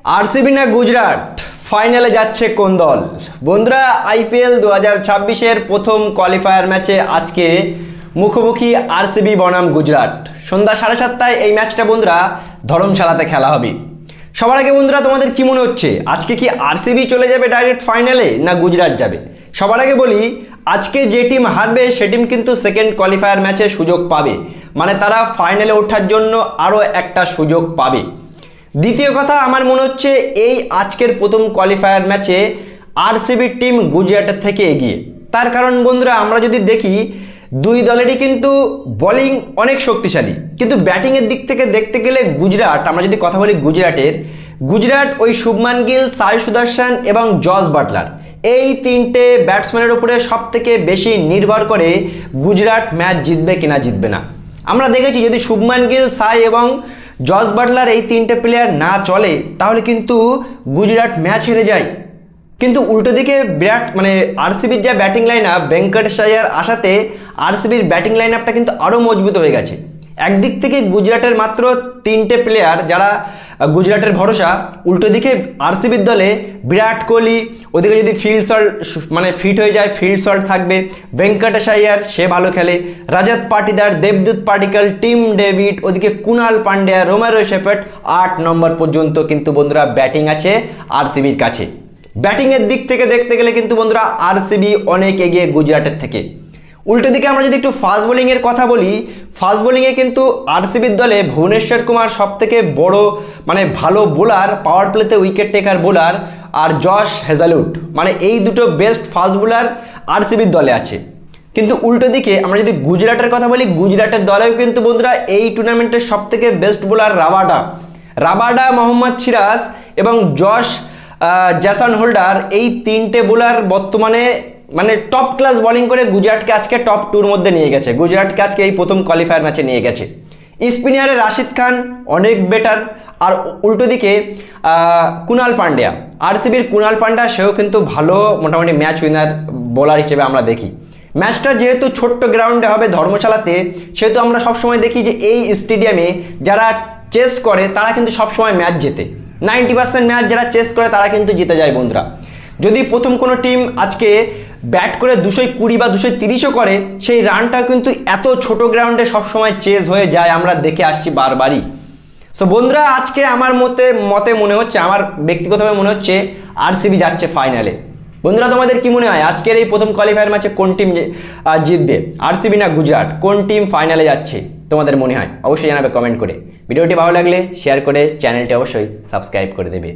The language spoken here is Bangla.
আরসিবি না গুজরাট ফাইনালে যাচ্ছে কোন দল? বন্ধুরা, আইপিএল 2026-এর প্রথম কোয়ালিফায়ার ম্যাচে আজকে মুখোমুখি আরসিবি বনাম গুজরাট। সন্ধ্যা 7:30টায় এই ম্যাচটা বন্ধুরা ধরমশালাতে খেলা হবে। সবার আগে বন্ধুরা, তোমাদের কি মনে হচ্ছে আজকে কি আরসিবি চলে যাবে ডাইরেক্ট ফাইনালে না গুজরাট যাবে? সবার আগে বলি, আজকে যে টিম হারবে সে টিম কিন্তু সেকেন্ড কোয়ালিফায়ার ম্যাচে সুযোগ পাবে, মানে তারা ফাইনালে ওঠার জন্য আরও একটা সুযোগ পাবে। দ্বিতীয় কথা, আমার মনে হচ্ছে এই আজকের প্রথম কোয়ালিফায়ার ম্যাচে আরসিবির টিম গুজরাটের থেকে এগিয়ে। তার কারণ বন্ধুরা, আমরা যদি দেখি দুই দলেরই কিন্তু বোলিং অনেক শক্তিশালী, কিন্তু ব্যাটিংয়ের দিক থেকে দেখতে গেলে গুজরাট, আমরা যদি কথা বলি গুজরাট ওই শুভমান গিল, সাই সুদর্শন এবং জস বাটলার, এই তিনটে ব্যাটসম্যানের উপরে সব থেকে বেশি নির্ভর করে গুজরাট ম্যাচ জিতবে কিনা জিতবে না। আমরা দেখেছি যদি শুভমান গিল, সাই এবং জস বাটলার এই তিনটে প্লেয়ার না চলে তাহলে কিন্তু গুজরাট ম্যাচ হেরে যায়। কিন্তু উল্টো দিকে আরসিবির যা batting line up, Venkatesh Iyer আসাতে আরসিবির ব্যাটিং লাইন আপটা কিন্তু আরও মজবুত হয়ে গেছে। একদিক থেকে গুজরাটের মাত্র তিনটে প্লেয়ার যারা গুজরাটের ভরসা, উল্টো দিকে আরসিবির দলে বিরাট কোহলি, ওদিকে যদি ফিট হয়ে যায় ফিল্ড সল্ট থাকবে, ভেঙ্কটেশ আইয়ার সে ভালো খেলে, রাজাত পাটিদার, দেবদূত পাডিক্কল, টিম ডেভিড, ওদিকে কুনাল পান্ডিয়া, রোমেরো শেফার্ড, 8 নম্বর পর্যন্ত কিন্তু বন্ধুরা ব্যাটিং আছে আরসিবির কাছে। ব্যাটিংয়ের দিক থেকে দেখতে গেলে কিন্তু বন্ধুরা আরসিবি অনেক এগিয়ে গুজরাটের থেকে। উল্টো দিকে আমরা যদি একটু ফাস্ট বোলিংয়ের কথা বলি, ফাস্ট বোলিংয়ে কিন্তু আরসিবির দলে ভুবনেশ্বর কুমার সব থেকে বড় ভালো বোলার, পাওয়ার প্লেতে উইকেট টেকার বোলার, আর জশ হেজালউড, এই দুটো বেস্ট ফাস্ট বোলার আরসিবির দলে আছে। কিন্তু উল্টো দিকে আমরা যদি গুজরাটের কথা বলি, গুজরাটের দলেও কিন্তু বন্ধুরা এই টুর্নামেন্টের সব থেকে best bowler Rabada, Mohammad Siraj এবং জেসন হোল্ডার, এই তিনটে বোলার বর্তমানে টপ ক্লাস বোলিং করে গুজরাটকে আজকে টপ 2-র মধ্যে নিয়ে গেছে। গুজরাটকে আজকে এই প্রথম কোয়ালিফায়ার ম্যাচে নিয়ে গেছে। স্পিনারে রাশিদ খান অনেক বেটার, আর উল্টো দিকে কুনাল পান্ডিয়া, আরসিবির কুনাল পান্ডিয়া, সেও কিন্তু ভালো মোটামুটি ম্যাচ উইনার বোলার হিসেবে আমরা দেখি। ম্যাচটা যেহেতু ছোট্ট গ্রাউন্ডে হবে ধর্মশালাতে, সেহেতু আমরা সবসময় দেখি যে এই স্টেডিয়ামে যারা চেস করে তারা কিন্তু সবসময় ম্যাচ জেতে। 90% ম্যাচ যারা চেস করে তারা কিন্তু জিতে যায় বন্ধুরা। যদি প্রথম কোনো টিম আজকে ব্যাট করে 220 বা 230ও করে, সেই রানটা কিন্তু এত ছোট গ্রাউন্ডে সবসময় চেস হয়ে যায়, আমরা দেখে আসছি বারবারই। সো বন্ধুরা, আজকে আমার মতে মনে হচ্ছে, আমার ব্যক্তিগতভাবে মনে হচ্ছে আরসিবি যাচ্ছে ফাইনালে। বন্ধুরা, তোমাদের কি মনে হয় আজকের এই প্রথম কোয়ালিফায়ার ম্যাচে কোন টিম জিতবে, আরসিবি না গুজরাট? কোন টিম ফাইনালে যাচ্ছে তোমাদের মনে হয়? অবশ্যই জানাবে কমেন্ট করে। ভিডিওটি ভালো লাগলে শেয়ার করে চ্যানেলটি অবশ্যই সাবস্ক্রাইব করে দেবে।